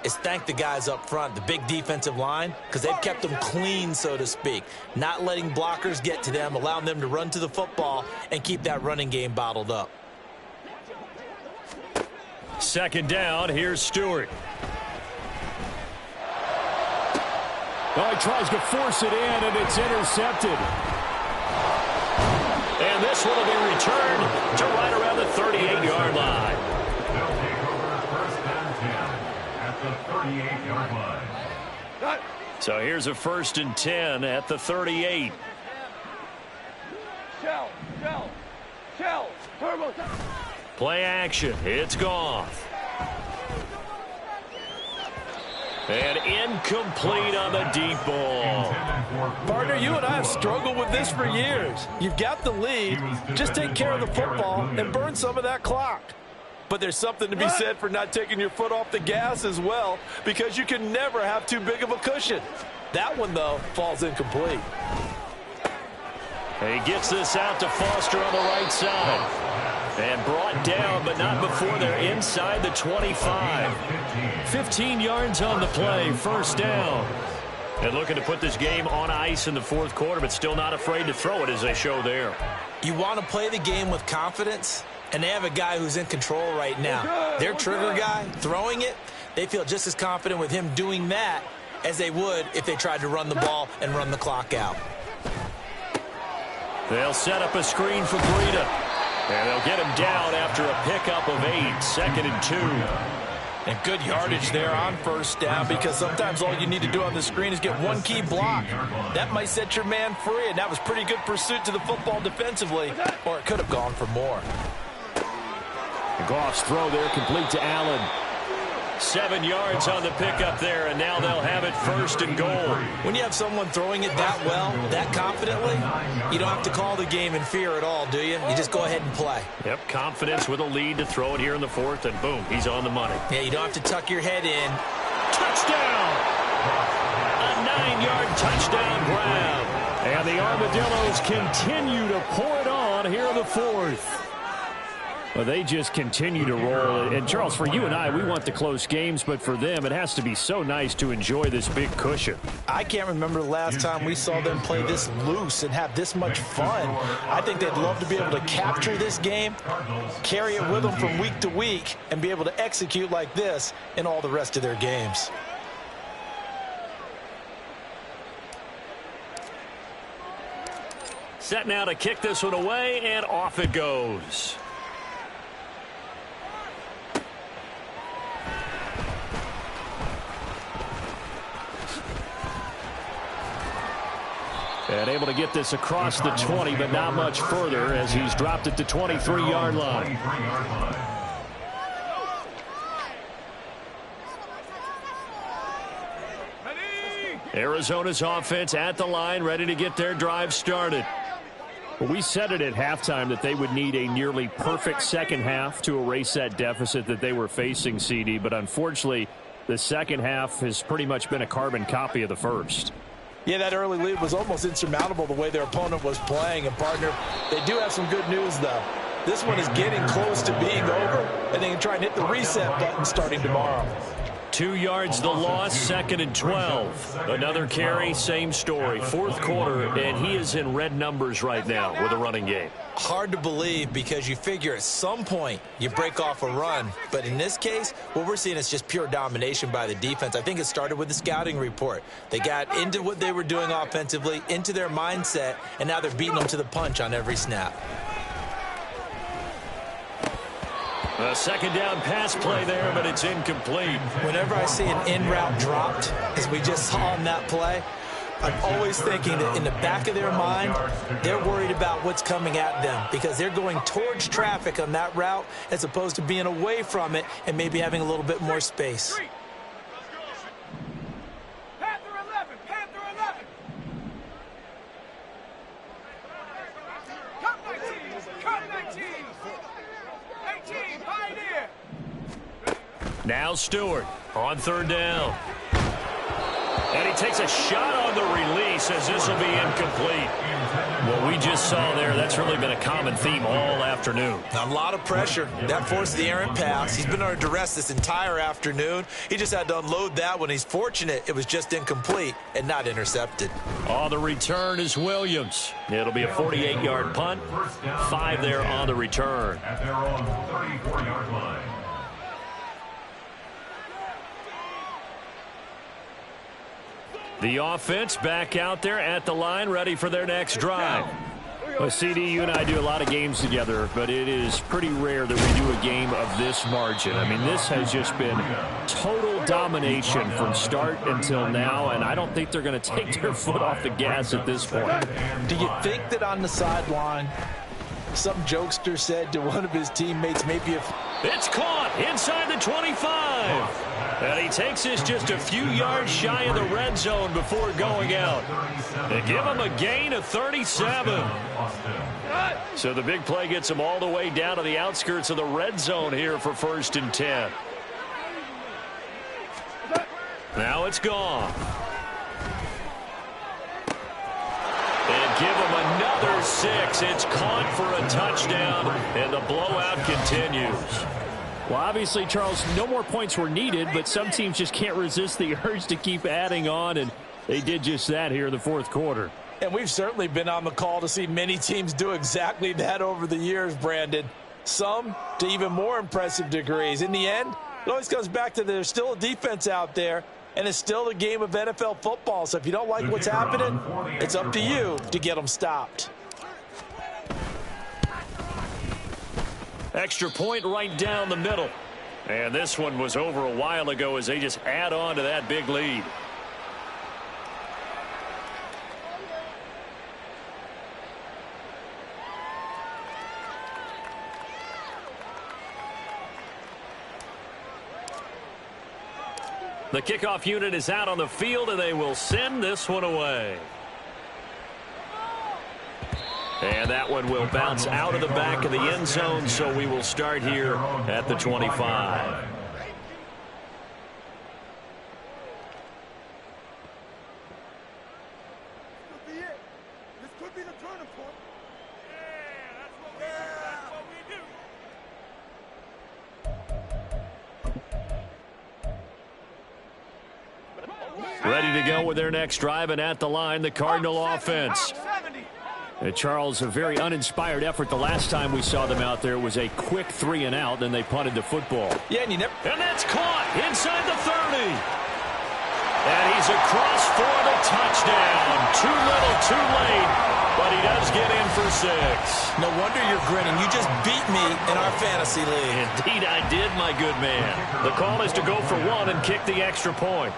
is thank the guys up front, the big defensive line, because they've kept them clean, so to speak, not letting blockers get to them, allowing them to run to the football and keep that running game bottled up. 2nd down, here's Stewart. Oh, he tries to force it in, and it's intercepted. And this one will be returned to right around the 38-yard line. They'll take over 1st and 10 at the 38-yard line. So here's a 1st and 10 at the 38. Shell, turbo. Play action. It's Goff. And incomplete on the deep ball. Partner, you and I have struggled with this for years. You've got the lead. Just take care of the football and burn some of that clock. But there's something to be said for not taking your foot off the gas as well, because you can never have too big of a cushion. That one, though, falls incomplete. He gets this out to Foster on the right side. And brought down, but not before they're inside the 25. 15 yards on the play, 1st down. And looking to put this game on ice in the 4th quarter, but still not afraid to throw it as they show there. You want to play the game with confidence, and they have a guy who's in control right now. Their trigger guy throwing it, they feel just as confident with him doing that as they would if they tried to run the ball and run the clock out. They'll set up a screen for Breida. And they'll get him down after a pickup of 8, 2nd and 2. And good yardage there on first down, because sometimes all you need to do on the screen is get one key block. That might set your man free, and that was pretty good pursuit to the football defensively, or it could have gone for more. Goff's throw there complete to Allen. 7 yards on the pickup there, and now they'll have it 1st and goal. When you have someone throwing it that well, that confidently, you don't have to call the game in fear at all, do you? You just go ahead and play. Yep, confidence with a lead to throw it here in the 4th, and boom, he's on the money. Yeah, you don't have to tuck your head in. Touchdown! A 9-yard touchdown grab. And the Armadillos continue to pour it on here in the 4th. Well, they just continue to roll. And, Charles, for you and I, we want the close games, but for them, it has to be so nice to enjoy this big cushion. I can't remember the last time we saw them play this loose and have this much fun. I think they'd love to be able to capture this game, carry it with them from week to week, and be able to execute like this in all the rest of their games. Set now to kick this one away, and off it goes. And able to get this across the 20, but not much further as he's dropped it to 23-yard line. Arizona's offense at the line, ready to get their drive started. Well, we said it at halftime that they would need a nearly perfect second half to erase that deficit that they were facing, CD, but unfortunately, the second half has pretty much been a carbon copy of the first. Yeah, that early lead was almost insurmountable the way their opponent was playing. And, partner, they do have some good news, though. This one is getting close to being over, and they can try and hit the reset button starting tomorrow. 2 yards the loss, 2nd and 12. Another carry, same story. 4th quarter, and he is in red numbers right now with a running game. Hard to believe, because you figure at some point you break off a run. But in this case, what we're seeing is just pure domination by the defense. I think it started with the scouting report. They got into what they were doing offensively, into their mindset, and now they're beating them to the punch on every snap. A 2nd down pass play there, but it's incomplete. Whenever I see an in-route dropped, as we just saw on that play, I'm always thinking that in the back of their mind, they're worried about what's coming at them, because they're going towards traffic on that route as opposed to being away from it and maybe having a little bit more space. Panther 11, Panther 11. Come 19, come 19. 18, Pioneer. Now Stewart on 3rd down. And he takes a shot on the release as this will be incomplete. What we just saw there, that's really been a common theme all afternoon. A lot of pressure. That forced the errant pass. He's been under duress this entire afternoon. He just had to unload that one. He's fortunate it was just incomplete and not intercepted. On the return is Williams. It'll be a 48-yard punt. 5 there on the return. At their own 34-yard line. The offense back out there at the line, ready for their next drive. Well, CD, you and I do a lot of games together, but it is pretty rare that we do a game of this margin. I mean, this has just been total domination from start until now, and I don't think they're going to take their foot off the gas at this point. Do you think that on the sideline, some jokester said to one of his teammates, maybe if... It's caught inside the 25. And he takes this just a few yards shy of the red zone before going out. They give him a gain of 37. So the big play gets him all the way down to the outskirts of the red zone here for 1st and 10. Now it's gone. And give him another 6. It's caught for a touchdown, and the blowout continues. Well, obviously, Charles, no more points were needed, but some teams just can't resist the urge to keep adding on, and they did just that here in the 4th quarter. And we've certainly been on the call to see many teams do exactly that over the years, Brandon. Some to even more impressive degrees. In the end, it always comes back to there's still a defense out there, and it's still a game of NFL football. So if you don't like what's happening, it's up to you to get them stopped. Extra point right down the middle. And this one was over a while ago as they just add on to that big lead. The kickoff unit is out on the field, and they will send this one away. And that one will bounce out of the back of the end zone, so we will start here at the 25. This could be the turning point. Ready to go with their next drive, and at the line, the Cardinal offense. Charles, a very uninspired effort the last time we saw them out there. Was a quick 3 and out, then they punted the football. Yeah, and that's caught inside the 30. And he's across for the touchdown. Too little, too late, but he does get in for 6. No wonder you're grinning. You just beat me in our fantasy league. Indeed I did, my good man. The call is to go for 1 and kick the extra point.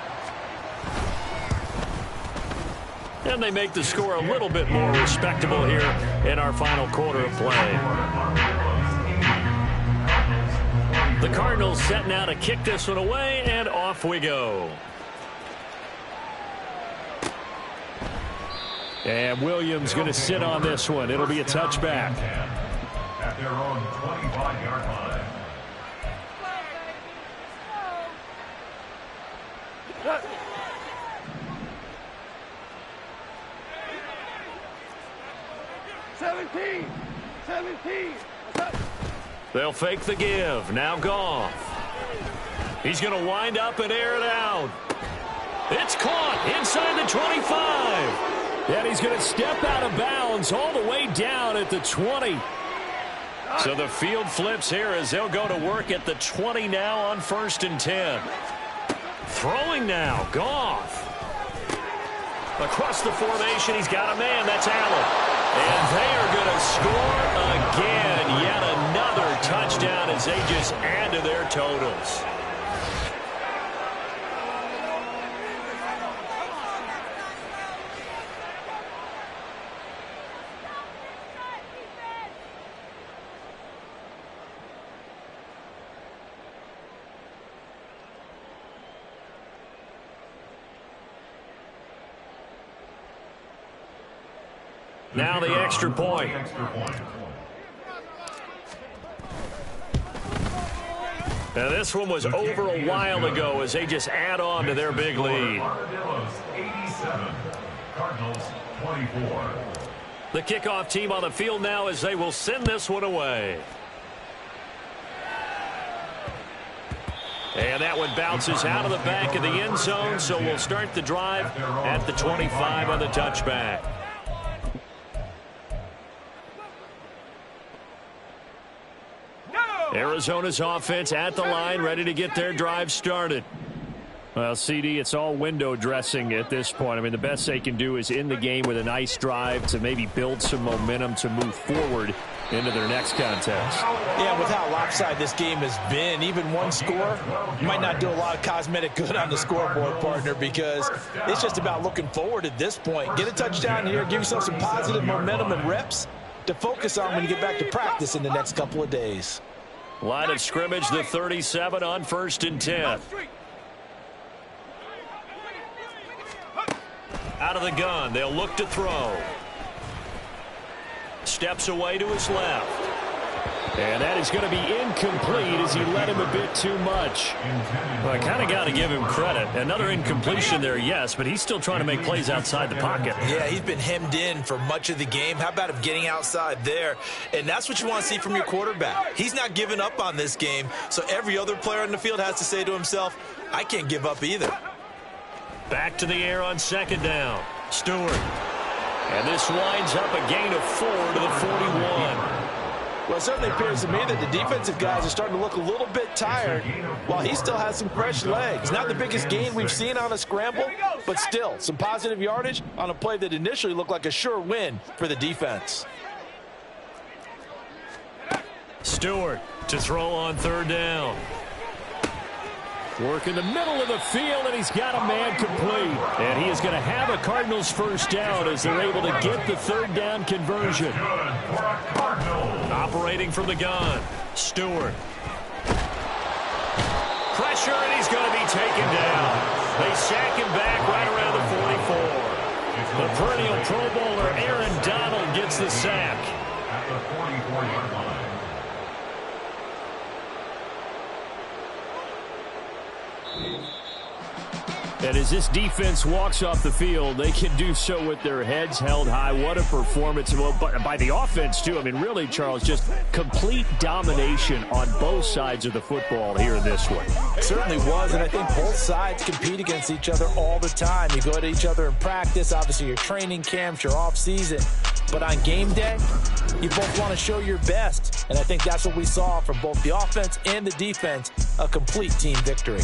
And they make the score a little bit more respectable here in our final quarter of play. The Cardinals set now to kick this one away, and off we go. And Williams going to sit on this one. It'll be a touchback. At their own 25-yard line. They'll fake the give. Now Goff. He's going to wind up and air it out. It's caught inside the 25. And he's going to step out of bounds all the way down at the 20. So the field flips here as they'll go to work at the 20 now on 1st and 10. Throwing now. Goff. Across the formation, he's got a man. That's Allen. And they are going to score again. Yet another touchdown as they just add to their totals. Now the extra point. Now this one was over a while ago as they just add on to their big lead. 87, Cardinals 24. The kickoff team on the field now as they will send this one away. And that one bounces out of the back of the end zone, so we'll start the drive at the 25 on the touchback. Arizona's offense at the line, ready to get their drive started. Well, CD, it's all window dressing at this point. I mean, the best they can do is in the game with a nice drive to maybe build some momentum to move forward into their next contest. Yeah, with how lopsided this game has been, even one score might not do a lot of cosmetic good on the scoreboard, partner, because it's just about looking forward at this point. Get a touchdown here, give yourself some positive momentum and reps to focus on when you get back to practice in the next couple of days. Line of scrimmage, the 37 on 1st and 10. Out of the gun, they'll look to throw. Steps away to his left. And that is going to be incomplete as he led him a bit too much. Well, I kind of got to give him credit. Another incompletion there, yes, but he's still trying to make plays outside the pocket. Yeah, he's been hemmed in for much of the game. How about him getting outside there? And that's what you want to see from your quarterback. He's not giving up on this game, so every other player in the field has to say to himself, I can't give up either. Back to the air on 2nd down. Stewart. And this winds up a gain of 4 to the 41. Well, it certainly appears to me that the defensive guys are starting to look a little bit tired while he still has some fresh legs. Not the biggest gain we've seen on a scramble, but still some positive yardage on a play that initially looked like a sure win for the defense. Stewart to throw on 3rd down. Work in the middle of the field, and he's got a man complete. And he is going to have a Cardinals first down as they're able to get the third down conversion. Operating from the gun, Stewart. Pressure, and he's going to be taken down. They sack him back right around the 44. The perennial Pro Bowler Aaron Donald gets the sack. At the 44-yard line. And as this defense walks off the field, they can do so with their heads held high. What a performance. Well, by the offense, too. I mean, really, Charles, just complete domination on both sides of the football here in this one. It certainly was, and I think both sides compete against each other all the time. You go at each other in practice, obviously your training camps, your off-season. But on game day, you both want to show your best. And I think that's what we saw from both the offense and the defense, a complete team victory.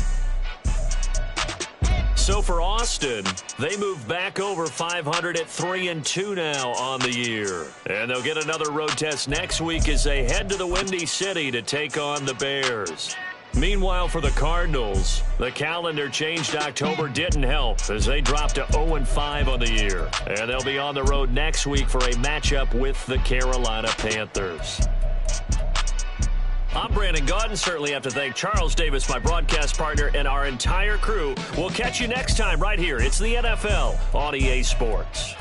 So for Austin, they move back over 500 at 3-2 now on the year. And they'll get another road test next week as they head to the Windy City to take on the Bears. Meanwhile, for the Cardinals, the calendar changed October didn't help as they dropped to 0-5 on the year. And they'll be on the road next week for a matchup with the Carolina Panthers. I'm Brandon Gaudin. Certainly have to thank Charles Davis, my broadcast partner, and our entire crew. We'll catch you next time right here. It's the NFL on EA Sports.